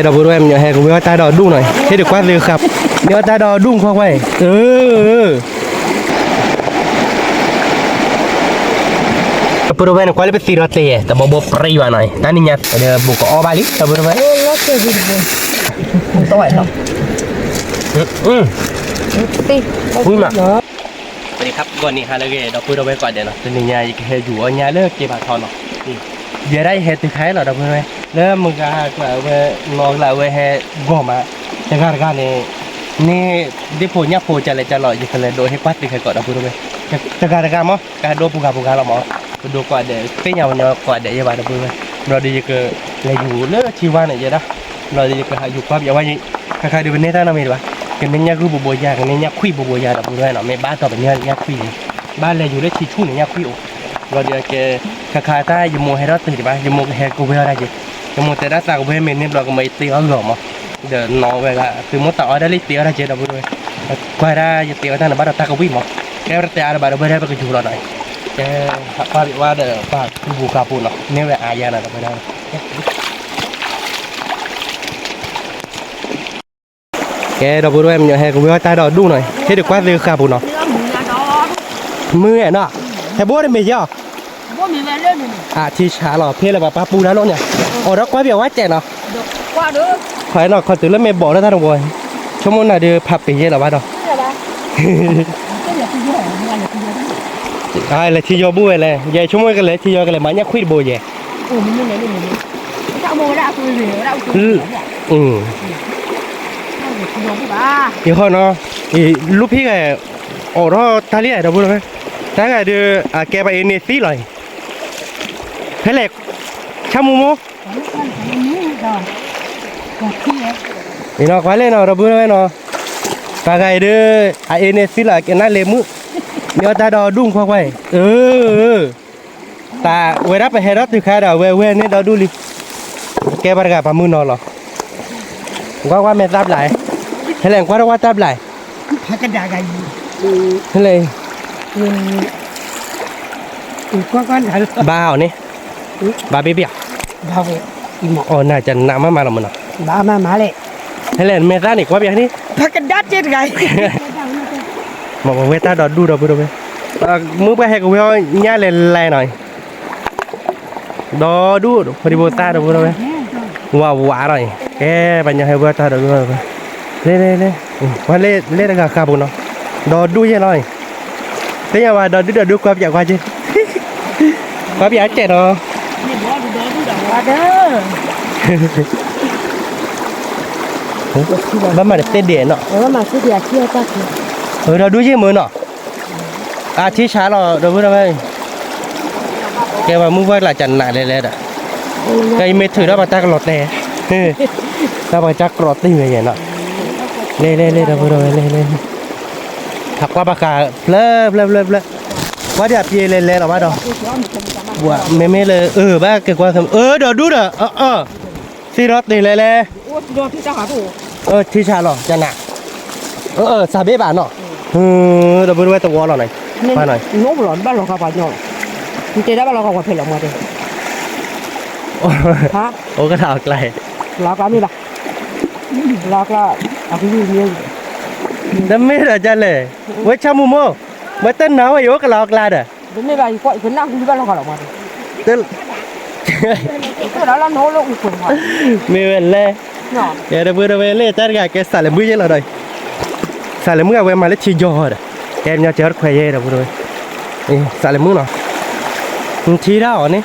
เราพูดว่ามันอย่าให้กูว่าตาดอดุ้งหน่อยให้เด็กกวาดเลยครับเดี๋ยวตาดอดุ้งควักไว้พูดว่าเนี่ยควายเป็นสีรัตเลยแต่บ่ปรีว่าหน่อยนั่นนี่เนี่ยเดี๋ยวบุกอ้อบาลิแต่พูดว่าตัวไหนครับอุ้ยมาสวัสดีครับก่อนนี้ฮะเลยเราพูดเอาไว้ก่อนเดี๋ยวนะตอนนี้เนี่ยยังอยู่อันนี้เลิกเก็บทอนเนาะนี่เดี๋ยวได้เห็ดติดไข่หรอเราพูดไว้แล้วมึงก็กล่าวว่านอกล่าวว่าให้ก่อมาแต่การเนี่ยนี่ดิพูเนี่ยพูจะเลยจะหล่อยิ่งเลยโดยให้ปัดติดไข่ก่อนเราพูดไว้แต่การมั้งการโดนปุกาเรามั้งดูก่อนเดี๋ยวเป็นอย่างวันนี้ก่อนเดี๋ยวยังไงเราพูดไว้เราดีก็เลยอยู่เลิกชีวาเนี่ยจะได้เราดีก็อยู่ความอย่างว่าใครๆดูเป็นเนต้านามีหรือเปล่ากันเนี่ยคือบุบยากันเนี่ยคุยบุบยาเราพูดไว้เนาะไม่บ้าต่อไปเนี่ยคุยบ้านเลยอยู่เลิกชีชุ่มเนี่ยคุยเราดีก็ใครๆใต้ยมให้เราตื่นไปยมให้กูเวลาได้ยมแต่ละตากูเวลาเนี่ยเราก็ไม่ตีเอาหล่อมั้งเดี๋ยวน้องเวลาคือมดต่อได้ลิตีอะไรเจเราพูดไว้ก็ได้จะตีเอาท่านบ้านเราตากวิ่งมั้งแค่เราตีอะไรบ้านเราไม่ได้ไปกินจุเราหน่อยแกว่าเดี๋ยวฝากบุกาปูนเนาะเนี่ยแหละอายานะเราไม่ได้แกเราพูดว่ามันอย่าให้กูว่าตาดอดุ้งหน่อยให้เด็กกวาดเลยครับปูนเนาะมือเนาะแต่บัวได้ไม่เยอะที่ช้าหรอเพื่ออะไรป้าปูนะน้องเนี่ยโอ้รักกวาดเบียว่าแจกเนาะกวาดด้วยขอให้เนาะขอตื่นแล้วไม่บอกแล้วท่านบอยชั่วโมงน่ะเดี๋ยวพับไปเยอะหรอวะเนาะเลยที่ยอบุ้ยเลยยายชั่วโมงกันเลยที่ยอกันเลยมันยังคุยโบยโอ้มันยังไงลูกมันถ้าโมได้คุยเลยได้คุยยี่ห้อเนาะลูกพี่แกโอ้รอทาเลียเดี๋ยวพูดไหมถ้าแกเดี๋ยวแกไปเนซี่เลยให้เล็กช่างมุมนี่เนาะควายเลยเนาะเราพูดไหมเนาะถ้าแกเดี๋ยวเนซี่เลยแกน่าเลี้ยมือเดี๋ยวตาดอดุ้งควักไว้ตาเวลาไปเฮรัตอยู่แค่เดี๋ยวเวนี่เราดูลิแกบริการปามือนอนหรอว่าไม่ตับไหลเฮ้ยแหล่งว่าตับไหลพักกันได้ไงเฮ้ยก็บ้าเหรอนี่บ้าเบี้ยบ้าอีหมออ๋อน่าจะน้ำมาหรอมันอ่ะบ้ามาเลยเฮ้ยแหล่งเมตานี่ว่าแบบนี้พักกันได้เจ็ดไงบอกว่าเวตาดอดดูเราไปดูไปมือไปให้กูไปย่าเล่หน่อยดอดูพอดีโบตาดูไปดูไปว้าวหน่อยแกปัญญาให้เวตาดอดูไปเล่ว่าเล่กับข้าบุญเนาะดอดูยังหน่อยแต่ยังว่าดอดูความอยากว่าจีความอยากเจ็ดเนาะว่าเด้อบ้านมาเต้นเดียนเนาะบ้านมาซื้อเดียเที่ยวก็คือเราดูยี่มือเนาะที่ช้าเราดูไปไหมแกว่ามึงว่าหลายจันหนาเลยอ่ะแกไม่ถือแล้วมาจักรถเลยถ้ามาจักรถตีไม่เห็นเนาะเล่เราไปดูเล่ถักว่าปากกาเล่ว่าเดี๋ยวพี่เล่หรอวะดอกบัวไม่เลยบ้าเกิดว่าทำเดี๋ยวดูเด้อซีรถตีเล่ที่ช้าหรอจันหนาซาเบ้บ้านเนาะเราไปดูว่าตัวเราหน่อยมาหน่อยน้องหลอนบ้านเราขับไปหน่อยมันจะได้บ้านเราขับเพลินออกมาดิฮะโอ้ก็ถามไกลเราก็มีป่ะเราก็เอาที่นี่ดัมไม่ได้จันเลยเวชมุโม่เมื่อต้นหนาวอยู่ก็เรากลาดอ่ะดัมไม่ไปก็อีกคนนั่งที่บ้านเราขับออกมาดิเต้นแล้วเราโน้ตเราอีกคนมาไม่เป็นเลยเดี๋ยวเราไปเล่จัดการแกสั่งเลยมือเยอะเลยสั่งเลยมือเอาไว้มาเล่นชิยอดแกเนี่ยเจอควายเย่เราพูดเลยนี่สั่งเลยมือเนาะมึงชี้ได้หรอนี่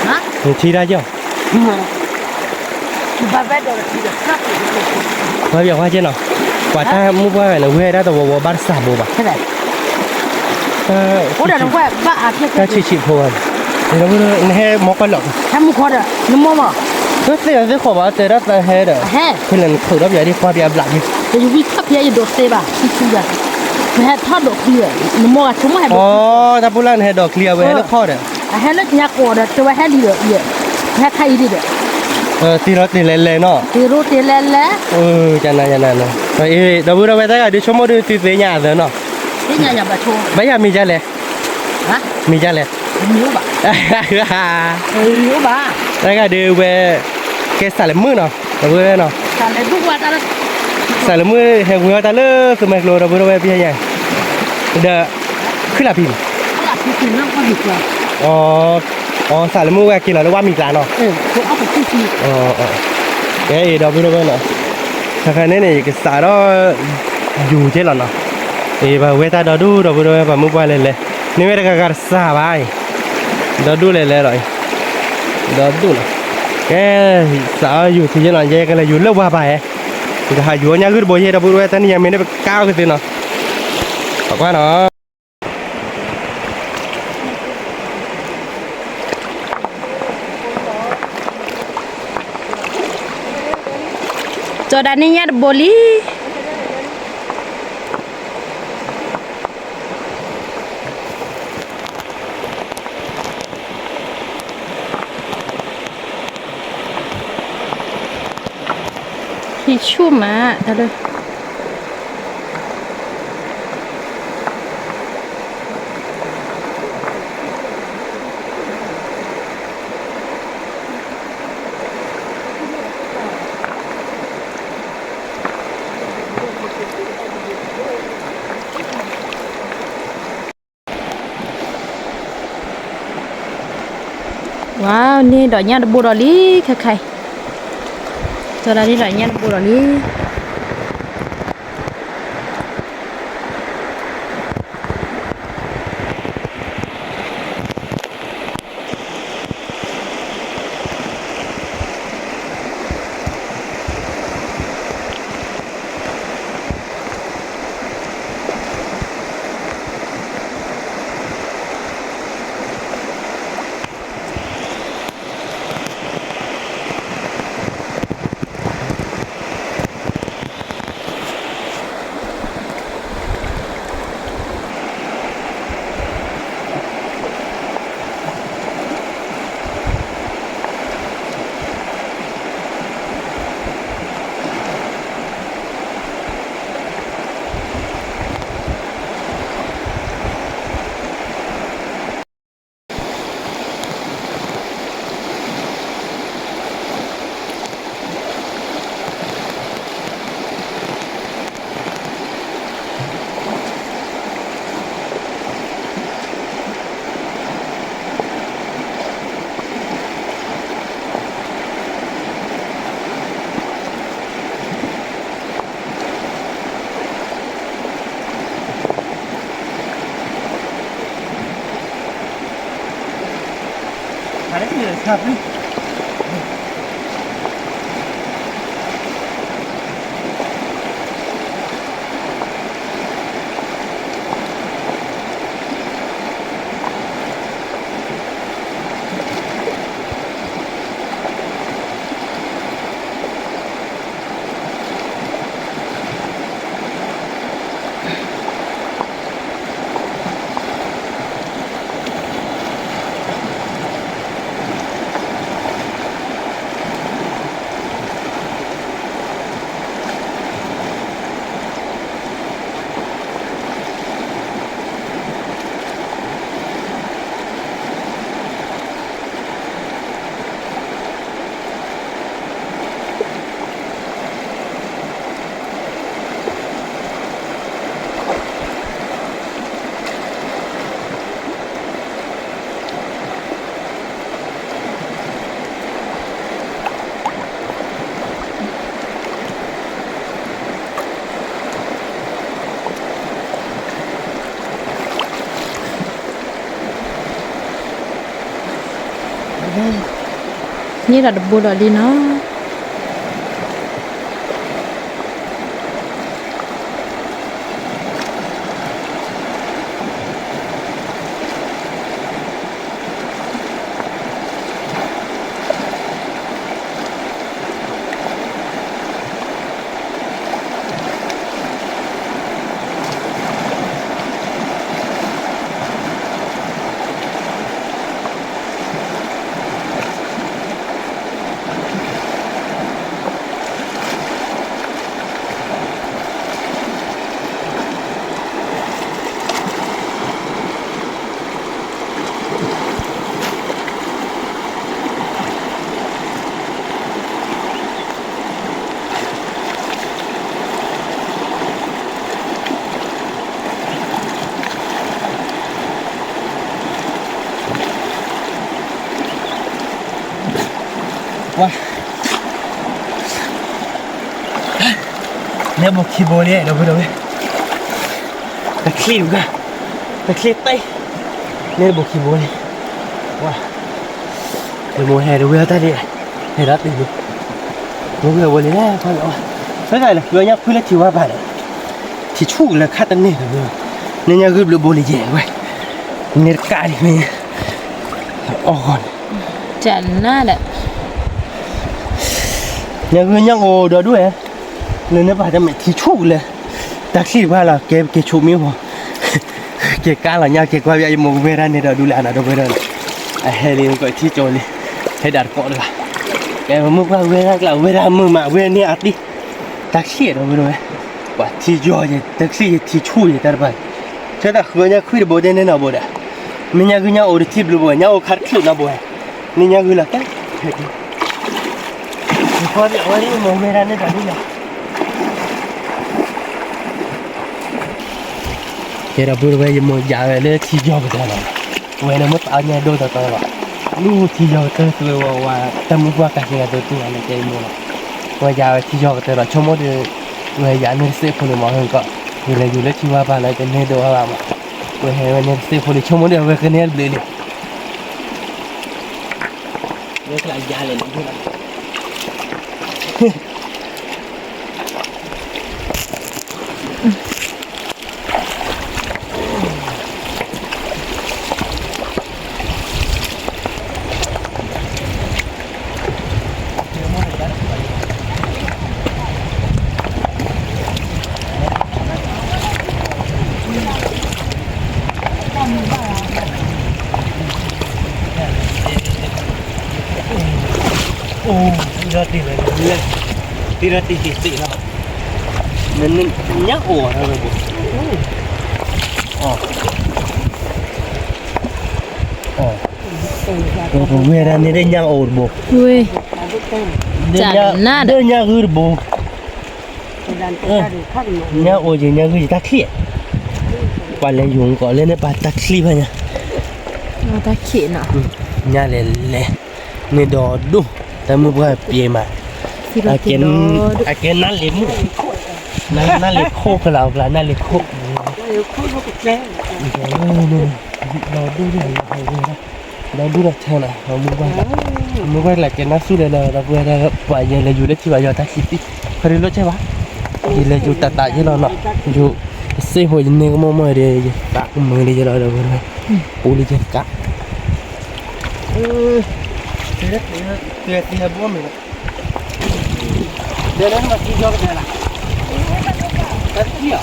ฮะมึงชี้ได้ยังบ้าเดี๋ยวชี้ได้บ้าอยากว่าเจ้าเนาะกว่าถ้ามุกว่าเนี่ยเว้ยได้แต่ว่าบ้านสาบูบ่ะใช่ไหมโอ้เดี๋ยวน้องแกบ้าอาเทียบกันชิพวนเดี๋ยวเราพูดเลยให้มอกกันหรอกแค่มุกคนอ่ะน้ำมันอ่ะก็เสียจะขอว่าเจอได้แต่เฮ้ยเด้อเพื่อนถือรับใหญ่ที่ควายเบียบหลังนี่จะอยู่วิทับเพียอยู่โดดเซบ่ะชิวๆแม่ทอดดอกเลี้ยน้ำมันชุ่มให้อ๋อถ้าพูดแล้วให้ดอกเลี้ยไว้แล้วทอดอ่ะให้เลือกยาโกดจะไว้ให้ดีเยอะให้ใครดีเด้อตีรถตีเล่เนาะตีรถตีเล่จันนั่นเนาะเราพูดเอาไว้ได้ก็ดิชั่วโมงตีเสียหยาเด้อเนาะเสียหยาอย่าไปโชว์ไม่อยากมีจันเลยฮะมีจันเลยนิ้วบ่ะนิ้วบ่ะแล้วก็ดูเว้ แกใส่ละมือเนาะเราเพื่อนเนาะ แต่ในบุกว่าแต่ละ ใส่ละมือแหงหัวตาเลิกคือไมโครเราเพื่อนไปพี่ใหญ่เด้อขึ้นละพิม หลักที่กินน้ำก็ดีกว่า อ๋อใส่ละมือแวกกินแล้วว่ามีกลาเนาะ พวกเอาไปที่ที่ แกเราเพื่อนเนาะถ้าใครเนี่ยก็สายเราอยู่เจ๊หรอเนาะแบบเวทาดูเราเพื่อนแบบมุกไปเลยนี่ไม่ได้การสาบายดูเลยเลยดูนะแกสาวอยู่ที่นั่นแยกกันเลยอยู่เลิกว่าไปก็หาอยู่เนี่ยคือบ่อยเราเพื่อนตอนนี้ยังไม่ได้ไปก้าวขึ้นเนาะบอกว่าเนาะ จอดานนี่ยัดโบลีที่ชุ่มอ่ะเอาเลยว้าวนี่ดอกยัดบูรอลีใครๆจอดานนี่ดอกยัดบูรอลีอะไรเนี่ยครับนี่ดอกบูรอลีเนาะ เนี่ยบุกคีโบเนี่ยเดี๋ยวไปดูตะคลีบกันตะคลีบไตเนี่ยบุกคีโบเนี่ยว้าเดี๋ยวโมแห่เดี๋ยวเวลาตาเนี่ยให้รัดติดอยู่โมเวลวันนี้แน่พอแล้วแล้วไงล่ะเวลาเนี่ยคุยแล้วที่ว่าบ้านที่ชู้แล้วคาตั้งเนี่ยกันเลยเนี่ยคือโบเลยเย่เว้ยเนี่ยกาดิเมย์อ๋อก่อน จันน่าแหละ เนี่ยคือยังโอเดี๋ยวด้วยเลยเนี่ยบ้านจะไม่ที่ชู้เลยตะคลีบว่าล่ะเก็บชู้มีหัวเก็บการหลังเนี่ยเก็บว่าอย่างโมเวลาเนี่ยเดี๋ยวดูแลนะเดี๋ยวไปเดินไอ้เฮลินก็ที่โจนี่ให้ดัดเกาะเลยแกมึงว่าเวลากล่าวเวลามึงมาเวลนี่อัดดิตักซี่เราไปดูไหมว่าที่ย่อเนี่ยตักซี่ที่ชู้เนี่ยแต่ละบ้านเจ้าตาเขยเนี่ยคุยบ่ได้เนี่ยนะบ่ได้มีเนี่ยคือเนี่ยโอริทิบลูบ่เนี่ยโอคัดคลิปนะบ่นี่เนี่ยคือละกันพอเนี่ยวันนี้มึงเวลาเนี่ยดัดดิเนี่ยแกเราพูดว่ายังมึงยาวเลยที่ย่อก็ได้แล้วเวลามึงเอาเนี่ยดูต่อๆแล้วลูกที่ย่อตัวว่าแต่มึงว่ากันยังไงตัวอะไรใจมึงว่ายาวที่ย่อก็ได้แล้วชั่วโมงเดียวเว้ยยาเนี่ยเสียคนมาเฮงก็อยู่เลยที่ว่าบ้านอะไรเป็นเนี่ยดูว่ามาเว้ยเนี่ยเสียคนชั่วโมงเดียวเว้ยกันเนี่ยเลยเนี่ยก็ยาเลยนี่นะโอ้ตีละตีเลยเนี่ยตีละตีแล้วนั่นเนี่ยโอ้อะไรบุอ๋อตัวเวลานี่ได้ยังโอ้บุ อุ้ยจันน่าแหละ ได้ยังคือบุเนี่ยโอ้ยเนี่ยคือตะคลีปลาเลยยุงก็เลยเนี่ยปลาตะคลีพะเนี่ย เอาตาเขียนอ่ะ เนี่ยเลยเนี่ยดอดูแต่มึงว่าเปียมา ที่เรา อา กิ เก น น โด อาเกนนั่นเลยมึงนั่นเลยโคกเราละนั่นเลยโคกเราดูดิเราดูดักแทนอ่ะเรามึงว่าหลักเกนน่าสู้เลยเราเวลาไปยังเลยอยู่เลยที่ว่าอยู่ตาคิดดิเคยรู้ใช่ปะที่เลยอยู่ตาที่เราเนาะอยู่เสียหัวยังเนี่ยก็มั่วๆเลยกะมึงเลยจะเราเว้ยปูเลยจะกะเตี้ยบ้วมเลยเดี๋ยวนั้นมาที่ยอดเลยล่ะตัดเกี่ยว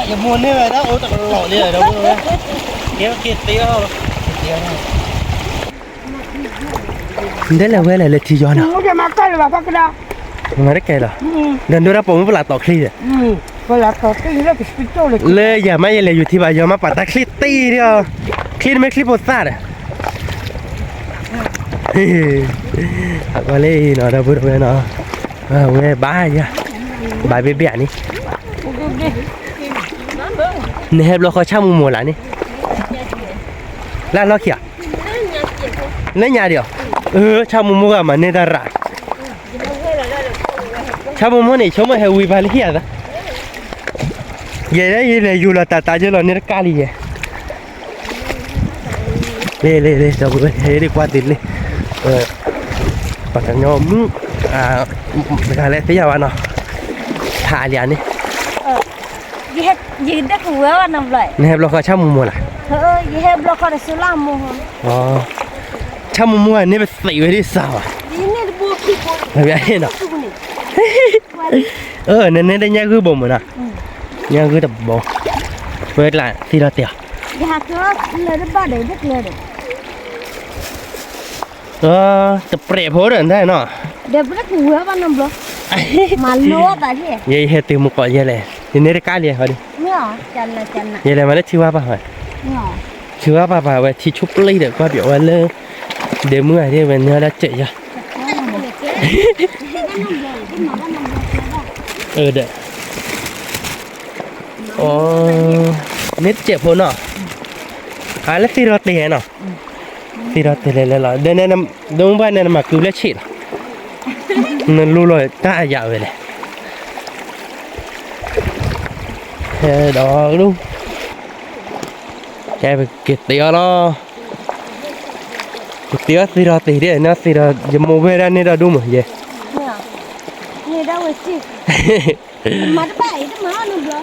อย่ามัวเนี่ยเลยนะโอ้แต่ก็หล่อเลยเดี๋ยวพูดเลยเกี่ยวเกี่ยวเตี้ยวได้แล้วเว้ยเลยที่ยอดนะมาได้ไกลเหรอเดินดูรับผมเวลาต่อคลีเวลาต่อคลีเลยอย่าไม่เลยอยู่ที่บ้านอย่ามาปัดตะคลีตีเดียวคลีไม่คลีบดซาดอ่ะก็เลยเนาะเราพูดไปเนาะเว้ยบ้าจ้ะบ้าเบี้ยนี่เนี่ยเราเขาช่างมุมหมดแล้วนี่แล้วเราเขียเนี่ยยาเดียวช่างมุมก็มันเนี่ยดาราชาวบ้านนี่ชมให้วิบาลีอ่ะยังได้เลยอยู่ละตาเจริญเนี่ยกาลีเลยจะพูดให้ดีกว่าติดเลยปากกันยอมเป็นอะไรที่ยาวนะท่าเรียนนี่ยืนได้หัววันน้ำไหลเนี่ยเราก็ช่างมุมมัวล่ะยืนเราก็ได้สุรามุมอ๋อช่างมุมมัวนี่เป็นสีไว้ที่สาวยืนเนี่ยบัวขี้คนแบบนี้เนาะเนี่ยได้ยังคือบ่มนะยังคือแต่บ่เวลาที่เราเตียวอยากจะเลยบ้าเด็กเลยจะเปรย์โพสได้เนาะเดี๋ยวได้หัววันน้ำไหลมาโลดอะไรยัยเฮติมุกยัยเลยยัยเนี่ยกาลีเขาดิเนี่ยจันนะยัยเลยมาแล้วชื่อว่าป่ะเหรอเนี่ยชื่อว่าป่ะว่าที่ชุบเลยเด็กว่าเดี๋ยววันเลิกเดี๋ยวเมื่อที่วันนี้แล้วเจ๊ยะเด้ อ๋อนี่เจ็บพอเนาะแล้วตีเราเตะเนาะตีเราเตะเลยล่ะเดี๋ยวนั้นดงบ้านนั้นมาคือเล็กชิดนั่นรู้เลยตาอยากไปเลยเฮ้ดอกลูกแกไปเก็บเตี้ยเนาะเตี้ยตีเราเตะเดี๋ยวนะตีเราจะโมเวรันนี่เราดูมั้ยเย่ นี่ได้เว้ยสิมาได้ไปได้มาหนูเดียว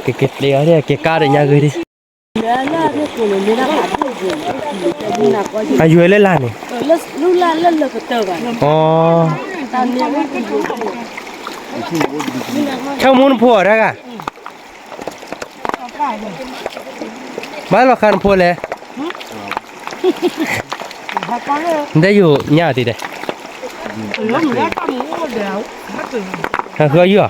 cái tia đấy cái cá đấy nhà gửi đi à dưới lên lan này lúc lên là cái tờ cả theo muốn phùa ra cả bao lâu khăn phùa lẽ đâyอยู่nhà thì đây hàng khơi chưa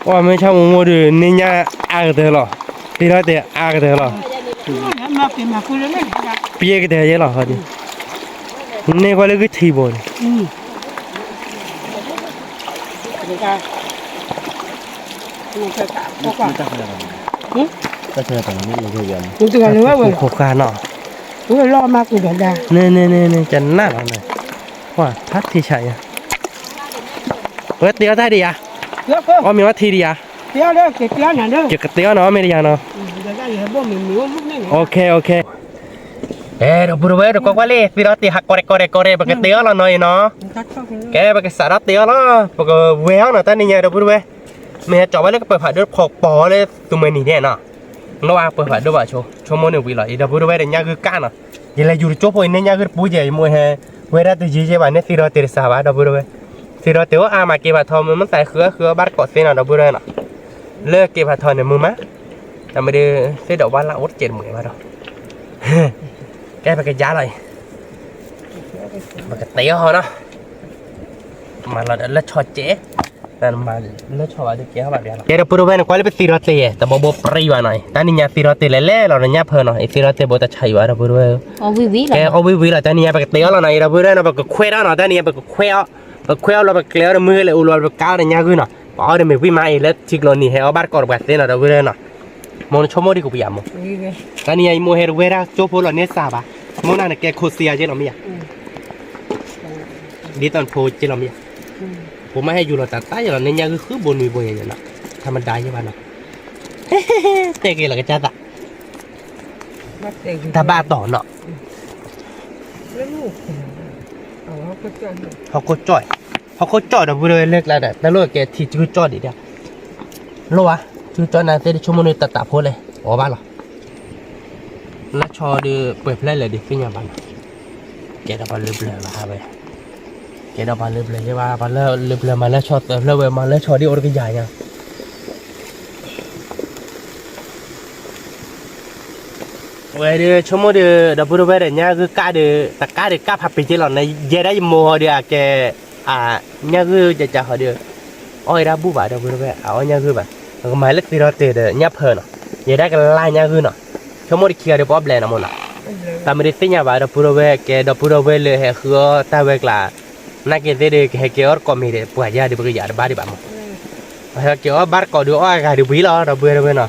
ว่าไม่ชอบงูดูนี่เนี่ยอากเตอร์หรอที่เราเตะอากเตอร์หรอเปียกเตะเยอะหรอเขาดินี่ก็เลยก็ทีบอลก็เธอตรงนี้มันคือยังกูตัวนี้ว่าโคกาเนาะกูรอมากูเดี๋ยวได้เนี่ยจะน่าหรอเนี่ยว่าทัดที่ใช่อะเปิดเดียวได้ดิอ่ะอ๋อมีว่าทีเดียวเตี้ยเลยเตี้ยหน่อยเด้อเกี่ยวกับเตี้ยเนาะไม่ได้ยังเนาะโอเคเดี๋ยวพูดไว้เดี๋ยวก็ว่าเลยพี่เราตีหักกอเรปกติเตี้ยเราหน่อยเนาะแกปกติสาระเตี้ยเนาะปกติเว้ยเนาะตอนนี้เนี่ยเดี๋ยวพูดไว้เมียจ่อไว้แล้วก็เปิดผ่านด้วยขอกปอเลยตัวเมนี่เนี่ยเนาะเราเปิดผ่านด้วยว่าโชว์โมเดลวิลล์เดี๋ยวพูดไว้เดี๋ยวเนี่ยคือก้าเนาะยังไงอยู่จบพอเนี่ยคือปูเจย์มวยเฮเวลาตัวจีเจบ้านเนี่ยที่เราตีสาวเดี๋ยวพูดไว้ที่เราเตี้ยมาเก็บผัดทองมันใส่เครือบ้านเกาะเส้นเดี๋ยวพูดไว้เนาะเลิกเก็บผัดทองเนี่ยมือมั้ยแต่ไม่ได้เสียดอกว่าละอดเจ็ดหมื่นมาดอกแกไปกระยาเลยมันก็เตี้ยเหรอมาเราเล่นช็อตเจ๊แต่มาเล่นช็อตอะไรเกี่ยวกับแบบนี้แกเราพูดไว้นะควายเป็นสีรถเตะแต่บ่ปรีวะหน่อยแต่นี่เนี่ยสีรถเตะเล่ๆเราเนี่ยเพลินหน่อยสีรถเตะบ่จะใช่วะเราพูดไว้แกเอาวิละแต่นี่ไปเตี้ยเราหน่อยเราพูดไว้นะแบบเคว้าหน่อยแต่นี่แบบเคว้าเราแบบเกลียวมือเลยอุลแบบก้าวเนี่ยคือหน่อยอ๋อเดี๋ยวมีวิ่งมาอีกแล้วทิกโลนี่ให้เอาบ้านก่อนแบบเต้นเราพูดไว้หน่อยมองชมโมดีกูพยายามแต่นี่ไอ้โมเฮร์เวร่าโจโพลเนี่ยสาบะโมนั่นเนี่ยแกโคเซียเจเราไม่อยากดีตอนโพเจเราไม่อยากผมไม่ให้อยู่หรอกแต่ใต้เราเนี่ยคือบนมีบนอย่างนั้นธรรมดาใช่ไหมเนาะเตะกี่หลักจัดอะถ้าบ้าต่อเนาะเขาก็จ่อยนะพูดเลยเลิกแล้วแต่แต่ลูกแกที่จะจ่อยดีเดียวรู้วะชื่อจอนาเตชั่วโมงนึงตัดพูดเลยอ๋อบ้านหรอแล้วชอดีเปิดเพลย์เลยดิฟิ้งยังบ้านแกดับบัลลืมเลยมาไปแกดับบัลลืมเลยใช่ป่ะบัลลืมเลยมาแล้วชอเติมแล้วเว้ยมาแล้วชอดีโอร์กินใหญ่ยังเว้ยดิชั่วโมงดีดับพูดเว้ยเดี๋ยวนี้คือก้าดีแต่ก้าดีก้าพับไปจีหล่อนในเยได้โมเดียแกเนี่ยคือจะหาดีอ้อยรับบูบ่าดับพูดเว้ยเอาเนี่ยคือแบบก็หมายเลขที่เราเตะเดี๋ยวเนี่ยเพลินอ่ะยังได้กันไล่เนี่ยคือเนาะชั่วโมงที่เคียร์เดี๋ยวป๊อปเลยนะมันอ่ะแต่ไม่ได้สิ่งอย่างแบบเราพูดเอาไว้แกเราพูดเอาไว้เลยให้คือตาเวกล่ะนักเก็ตเด็กให้เกี่ยวกับคอมมิวปวดยาดิบก็ยาดิบาดิบ้ามั้งให้เกี่ยวกับบาร์โค้ดอ้อยกันดิบวิลล์เราพูดเอาไว้เนาะ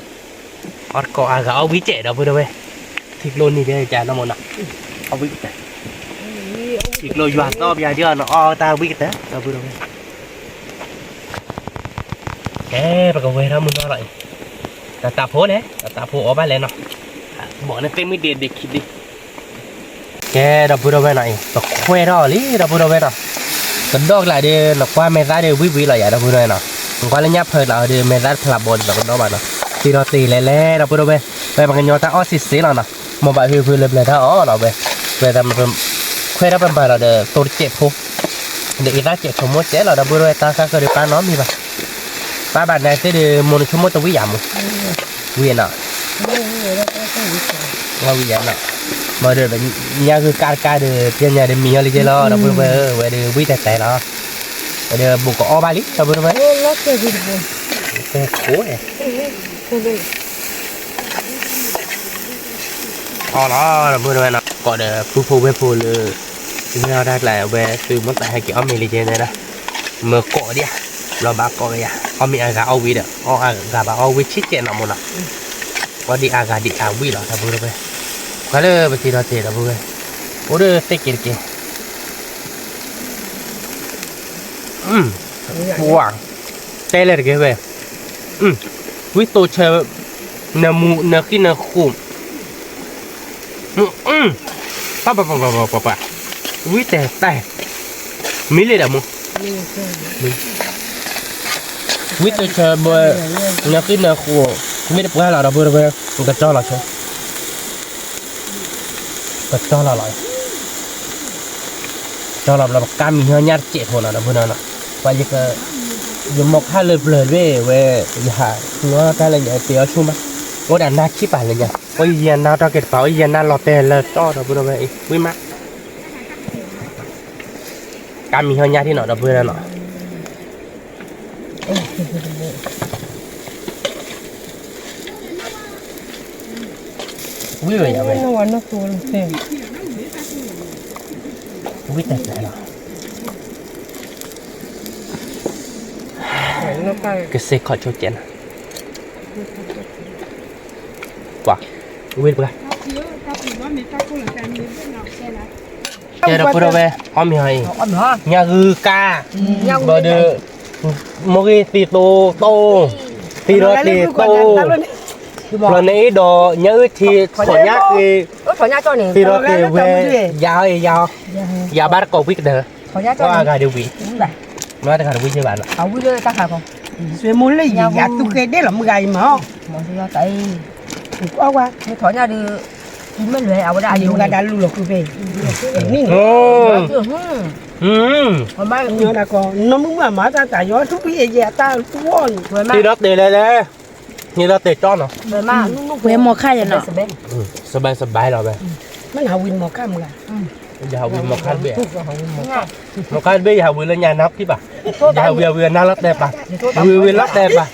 อร์โค้ดก็เอาวิจัยเราพูดเอาไว้ทิกโลนี่ก็จะน้ำมันอ่ะเอาวิจัยทิกโลยูฮันก็ยาเดียวเนาะอ๋อตาวิจัยเราพูดเอาไว้แกปากกาเวทำมึงอะไรแต่ตาโพเนี่ยตาโพออกไปเลยเนาะบอกนั่นเต็มไม่เด็ดคิดดิแกเราพูดเอาไว้หน่อยตกเวทอะไรเราพูดเอาไว้เนาะกระดกหลายเดือนนักว่าเมซ่าเดือนวิเลยอย่าเราพูดเอาไว้เนาะนักว่าเล่นยับเพลินเราเดือนเมซ่าพลับบอลแบบกระดกมาเนาะที่เราตีเล่ๆเราพูดเอาไว้ไปมันกันยอตาออสิสเราเนาะมองไปพื้นเลยเลยถ้าอ๋อเราไปทำมันเวทเป็นไปเราเดือดตัวเจ็บพุเดี๋ยวอีกแล้วเจ็บสมมติเจ๊เราพูดเอาไว้ตาข้าก็เดือดป้าน้องมีป่ะป้าบ้านไหนจะดูมนุษย์ชั่วโมงตัววิญญาณวิญญาณว่าวิญญาณมาเดินแบบนี้คือการเดินเที่ยวเนี่ยเดินมีอะไรเจอแล้วเราพูดไปเดินวิ่งแต่เราเดินบุกก็อ้อบาลิเราพูดไปเป็นโค้ยอ๋อเราพูดไปนะก็เดินพูดเลยที่เราได้หลายเวซื้อมันแต่ให้เกี่ยวมีอะไรเจอเนี่ยนะ mờ cọ đi à lo ba cọ ya ông mi aga ao vi đó ông aga ba ao vi chít chẹn nào một nào có đi aga đi ao vi đó ta bữa rồi cái là bây giờ thế là bữa rồi bữa rồi tết kia kia wow tê lên cái về vi tô chơi nè mu nè khi nè khum pa vi tê tê mỹ lên đâu mu vi tô chơi bữa nè khi nè khum mỹ được là đâu bữa rồi cái cho là chơi cái cho là lại cho là cam mình hơi nhát chết thôi là bữa nào và giờ cái giờ một hai lời về nhà nó cái là nhà tiểu chung mà có đàn na chip à là nhà có gì nào cho cái bảo gì nào lọt tiền là cho đó bữa vậy quý má cam mình hơi nhát thì nó đó bữa nào quý vậy vậy quý tệ này cái xe khỏi cho chén wow biết bữa giờ đâu có về om hay nhà gư ca bờ đơ một cái tì tô rồi nãy đồ nhớ thì thổi nhát thì rồi thì về giàu bát cầu biết được có gà điều vị nói ta quý như bạn ạ. Quý đưa ta khảo không? Suy muốn lấy gì dạ tôi kê đấy là một ngày mà không? Mọi thứ tại có qua. nó thổi nhau đi mấy lưỡi ảo đã nhiều gà đã lưu lộc về. Còn mai nhớ là còn nó muốn mà mở ta tại gió thúc cái gì ta quá. Thì đó để đây như đó để cho nó. Rồi mà quê mò khai rồi nó. Sờ bài rồi vậy. Mấy hào win mò khai mà. Giờ hậu viên một khăn bể một khăn bể hậu viên lên nhà nắp chứ bà hậu viên nó lót đẹp bà viên lót đẹp bà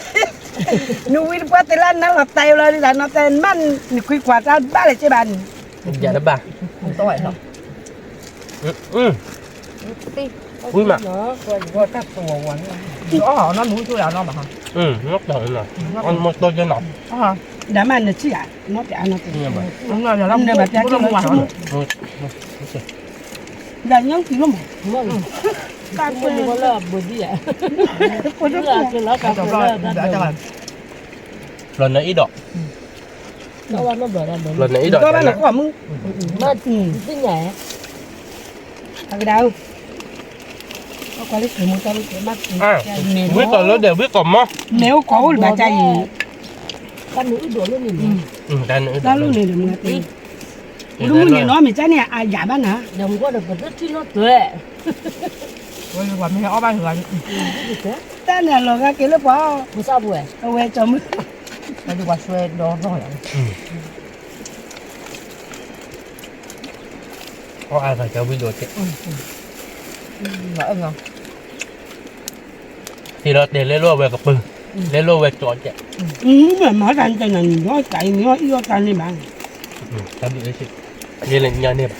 nuôi qua tới lần nó lọt tay lên là nó tên man quy quạt ra ba lại chơi bàn dạ đó bà không tôi không vui mà nó muốn tôi là nó mà hả nó đợi rồi con một tôi cho nó đã mà nó chỉ nó để nó đúng rồi là nó để mà cha cho nó là nhóc thì nó ta quên có là bữa gì ạ quên rất là cái lá cà phê lần này ít đỏ nó bở ra lần này ít đỏ đó là có mưng nó cái nhẹ cái đâu có qua lấy một cái mắt biết còn nó đều biết còn mò nếu có bà cha gì con nữ đuổi luôn mình ta nữa ta luôn này được một tí đúng rồi nói mình chắc này ai giả bán hả đồng có được vật rất chi nó tuệ rồi quả mình ó ban rồi ta này là cái lớp quá không sao buổi đâu về cho mình nó đi qua xuê đó rồi có ai phải cho video chứ vợ không thì đó để lên lô về cặp bự lên lô về chọn chứ mà mở ra cho nên nói chạy nói yêu ta đi bạn ta bị đấy chứ như là nhà nếp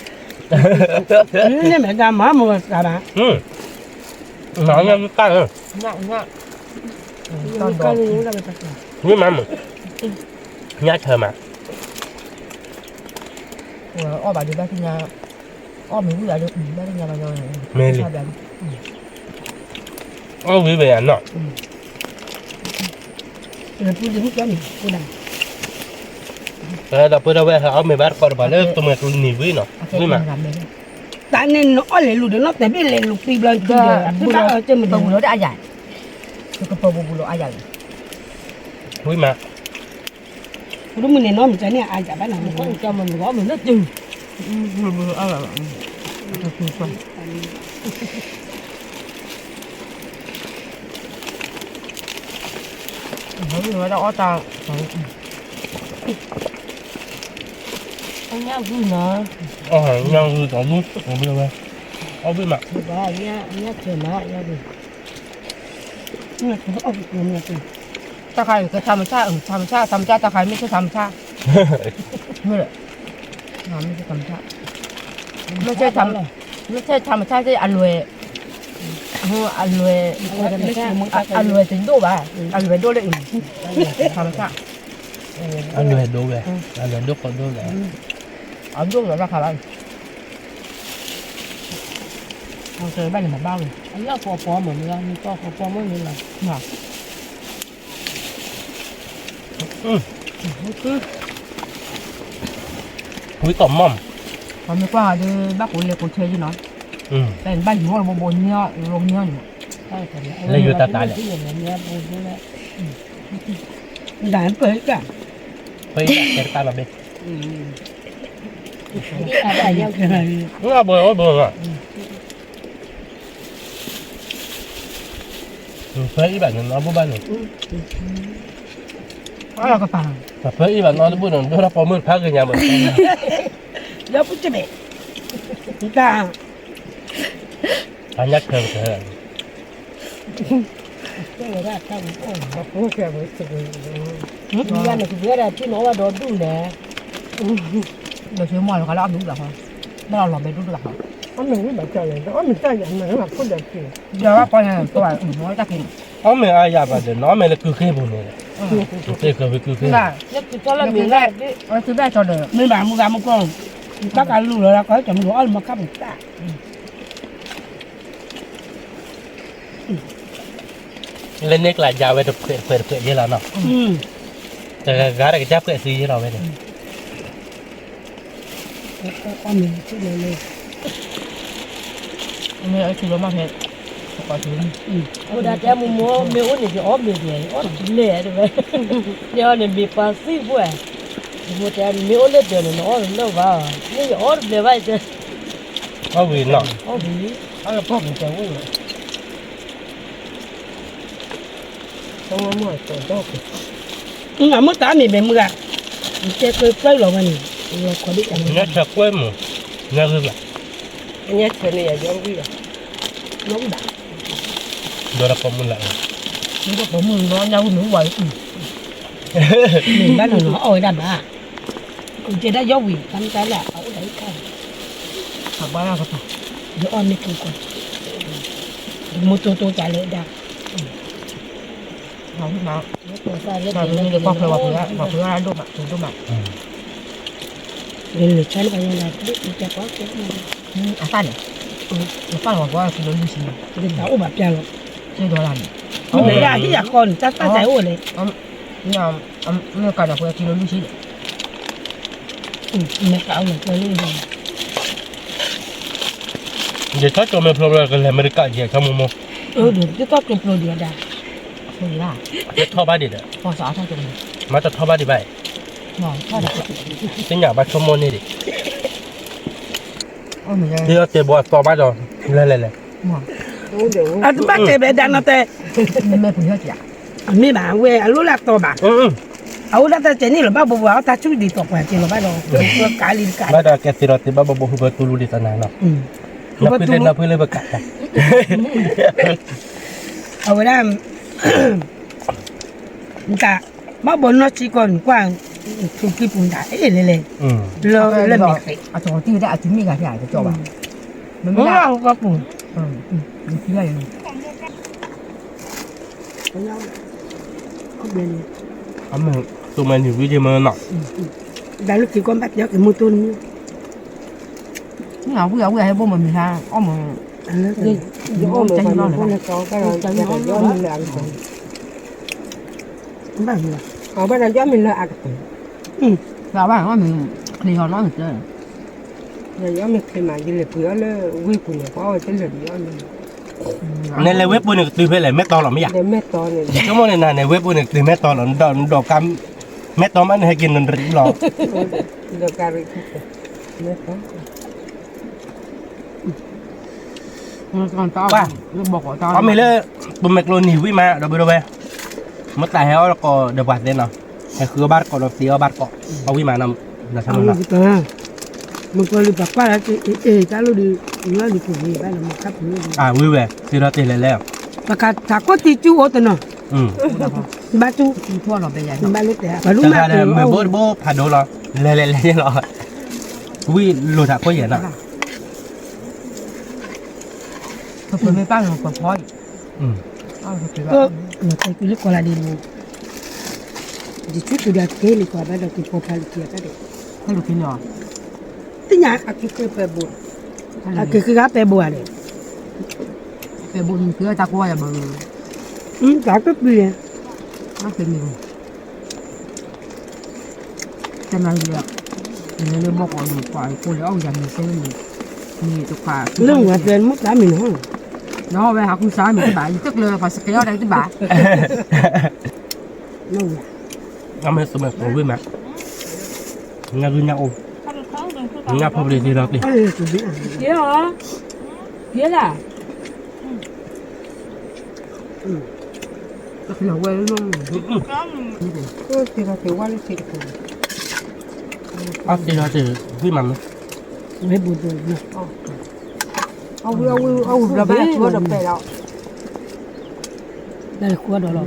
nếu mẹ ta mở mua cả bạn nó nghe cái rồi nhặng nhưng mà nhát thơ mà ó bà đi ba thì nhà ó mình cũng được ba thì nhà bà rồi mê đi ó vì về ăn nọ rồi tôi đứng cho mình tôi làm đợt bữa đâu về họ mới bắt con bà lên tụi mình tụi nỉ với nó nhưng mà tại nên nó lấy lụt nó tại biết lấy lụt tìm lên tôi giờ ở trên mình bù lỗ đã dài cái bù lỗ ai dài với mà đúng mình này nói mình trái này ai chả bán nào có cho mình gõ mình rất chừng nói đó tao anh nhá vui nữa nhau vui có vui không biết đâu ở với mặt đó nhá chờ nó nhá đi nhưng mà không có ông nhà tôi ta khai cái tham cha ta khai mới cái tham chaไม่เลยไม่ใช่ธรรมชาติไม่ใช่ธรรมชาติที่อร่อย ăn lùi ăn lùi tính độ bà ăn lùi đô lệ làm sao ăn lười đố về ăn lười đố còn đố về ăn đô là ra khả năng không chơi bao nhiêu mà bao rồi anh nhớ phò mà mình ăn to phò mới mình làm mà quý tỏm mỏm còn mấy qua đi bác của cô chơi với nóแต่บ้านอยู่ว่าบนเนี้ยลงเนี้ยอยู่ เลยอยู่ตาตาเลย ด่านเปิดกัน ไปเจอตาเราเบ้ อะไรเยอะเลย น่าเบื่อเบื่ออ่ะเพื่ออีแบบนั้นเราบุบ้านหนึ่ง อะไรก็ต่าง แต่เพื่ออีแบบนั้นเราบุบ้านหนึ่งเราพอมือพักกันยังเหมือนกัน แล้วปุ๊บจะเบะต่าง อันยักษ์เธอเธอ ก็เลยได้ตั้งโอ้โหแค่ไม่สุดเลยงานเนี่ยคืออะไรที่น้องว่าโดนดูแลเดี๋ยวเชื่อมั่นเขาเล่าดูหรอฮะไม่เราหลอกไปดูหรอฮะอันหนึ่งไม่แบบเจอเลยอันหนึ่งเจออย่างหนึ่งแบบคนเดียวกินเดี๋ยวว่าพอเนี่ยตัวน้อยจะกิน อ๋อไม่อายาบาดน้องไม่เลยคือแค่บุญเลยเจ๊เคยไปคือแค่ ได้เนี่ยคือตัวละมีแรกนี่คือได้จอเดิมไม่แบบมึงแบบมึงก็ถ้าการรู้แล้วก็จะมึงรู้มาขับอีกได้ เล่นเน็กหลายยาวไปเปิดเยอะแล้วเนาะแต่การอะไรก็จะเปิดซีเราไปเนี่ย ก็มีชื่อเลยไม่เอาชื่อมาเพชรก็ชื่อโอ้ได้แต่มึงมัวไม่อ้วนนี่จะอ้อมไม่ได้อ้อมเละด้วยเดี๋ยวเนี่ยมีภาษีบ้วยมัวแต่ไม่อ้วนเดี๋ยวเนี่ยอ้อมเลิกว่านี่อ้อมเลยว่าจะ เอาวินเนาะ อ้อมดีเอาพ่อผมจะอู้ต้องมาหมดตัวดอกอ่ะมึงตามีเป็นมึงอ่ะจะเคยไปหรอมันเราคนที่จะ เนี่ยจะกล้วยมั้งเนี่ยคือแบบ อันนี้เคยเนี่ยยังวิ่งน้องด่า โดนรับมือละ นี่ก็ผมมึงร้อนยาวหนูไหวหนึ่งบ้านหนูเอาไว้ด้านหน้าคุณจะได้ยกวิ่งทำใจแหละเอาได้กันขับบ้านก็ต่อเดี๋ยวอ้อนไม่ถูกก่อนมุดตัวใจเลยด่าเอาขึ้นมาตัวใจเลยแต่นี่เดี๋ยวพ่อเคยว่าเพื่อลูกอ่ะถูกลูกอ่ะเงินหรือใช้ไปยังไงลูกจะก็เก็บเงินอ่ะตั้นเนี่ยตั้นบอกว่าคือลูกชิ้นจะเป็นสาวอุบัติเหตุใช่ตัวนั้นไม่ได้ที่อยากคนจะตั้งใจโอ้เลยนี่ไม่การจะพูดที่ลูกชิ้นไม่เอาอย่างตัวนี้เลย เดี๋ยวถ้าจอมี problem กับอเมริกาเดี๋ยวทำมุมเดี๋ยวจะต้องเป็นโปรเดียได้โปรเดีย จะท่อบ้านดิเด้อ พอสาวท่านตรงนี้ มาจะท่อบ้านดิไป หน่อยท่าน สิ่งอย่างบ้านชั่วโมงนี่ดิ เหมือนกัน ที่เราเจ็บบ่ต่อบ้านเราเลย อ่ะบ้านเจ็บเลยดันนะแต่ไม่พูดเยอะจ้ะไม่บ้าเว้ยรู้หลักตัวบ้าเอาแล้วแต่เจนี่หรือบ้าบัวถ้าช่วยดีตกไปเจนี่หรือบ้าเราตัวกาลินกา บ้านเราแกติรติบ้าบ่ฮู้เบตูรูดิตานาเนาะนับเพื่อนเลยประกาศ เอาไว้ได้แต่บ้าบนนอชีก่อนกว้างถูกกี่ปุ่นได้เลยเราเล่นไม่เอาตัวที่ได้อาจจะมีการใหญ่จะจบอ่ะมันไม่ได้เอาก็ปุ่นมันเชื่ออย่างนี้อันนึงตัวมันอยู่วิจิเมอร์เนาะ ได้ลูกที่ก้อนแบบเยอะกับมือตุนนี่เอาเพื่อให้พวกมันมีทางอ้อมอันนั้นเลยอ้อมใจร้อนเลยใจร้อนเลยบ้านเนี่ยเอาบ้านนั้นย้อนมันเลยอ่ะเราบ้านว่ามันคลีฮอนน้อยเจอเนี่ยย้อนมันเคยมาอยู่เลยเผื่อเลยวิ่งปุ่นเนี่ยเพราะว่าจะเหลือย้อนในเลยเว็บปุ่นตื่นไปเลยแม่ตอนหรอไม่อยาก เดี๋ยวแม่ตอนเนี่ย ชั่วโมงในนั้นในเว็บปุ่นตื่นแม่ตอนหรอดอกกำแม่ตอนมันให้กินนนรีบหรอ เดี๋ยวการแม่ตอนว่าบอกว่าตอน เขาไม่เลยปุ่มแมกโรนีวิมาเราไปดูไปเมื่อแต่แล้วก็เดือบาดเด่นเนาะแต่คือบาดเกาะเราเสียบาดเกาะเอาวิมานำนะใช่ไหมล่ะ มันก็เลยแบบว่าถ้าเราดีเราดีกว่านี้ได้เราครับนี่วิเวสิเราเตะเลยแล้ว ประกาศถ้าก็ติดจู่โอ้ตัวเนาะบ้านจู่ทั่วเราไปใหญ่บ้านเล็กแต่บ้านลูกแม่แต่เมื่อโบผ่านดูเราเลยเราวิโลดะก็เห็นอ่ะ Tôi mới bán còn thôi. อืม Lo sai che con la di nuovo. Di tutto da che li qua vedo che può fare che vedi. Thế được khi nhỏ. Ti nya a che per bu. A che ga per buone. Về buồn phía ta qua là bờ Ga per bu. nó tiền nhiều. Cho nên là nếu mà còn một vài cô léo dành thì sẽ nhiều tục phà. Non va per mo da mi no. Nó về học sáng mình cái bạn tức là phải sẽ kéo đây cái bạn. Non. เอามาสมัครของวิมะงานรุ่นยาโองานพอดีที่เราดิ Che bi. Phía hả? Phía là. Cái là quay luôn. Ko ti ga che wale che ko. เอาที่เราจะวิมัน Ne bu do. Au là bé chúa đập bè đâu. Dal qua do lo.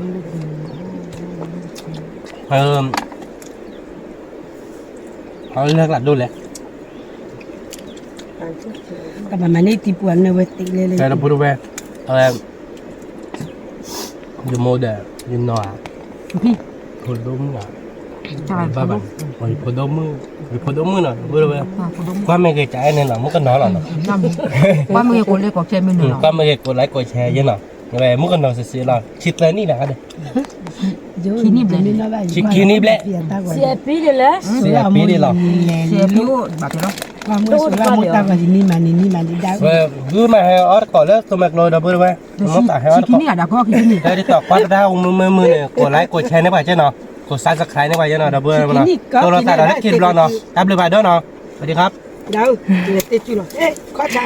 เขาเลือกหลัดดูเลย Ka ma ne ti pu ne we ti le le. แต่เราพูดว่าอะไรยูโมเดลยูโน่ะ Đi. พอดมอ่ะ Cho bạn บ้า phải บ้า đúng. พอดมมือพอดมมือหน่อยพูดว่า Phải đúng. ความไม่เคยจ่ายเนี่ยหรอมันก็น้อยหรอเนาะ Năm. Qua mấy con lên có chơi mình ควา nữa. มไม่เคยกดไลค์กดแชร์เยอะหน่อยอะไรมันก็น้อยเสียๆหรอชิดเลยนี่แหละเด็ก Chi ni no va. Chi ni ble. Si è pile là เสียปีดีหรอ Xe phiếu bà thế đó. Qua mo so la mo ta ga ni ma ni da. เว้ยดูมาให้ออร์ก่อนแล้วสมัครเลยดับเบิลเว้ยมันต่างให้ออร์ Chị ก่อน kín à đã có khi kín. ได้ที่ต่อปัดดาวมือเนี่ยกดไลค์กดแชร์ในบ่ายเจ้าเนาะกดซับสไครต์ในบ่ายเจ้าเนาะดับเบิลเนาะตัวเราตัดเราได้คลิปเราเนาะดับเบิลบ่ายเด้อเนาะสวัสดีครับ Đâu, tu lo. Qua cha.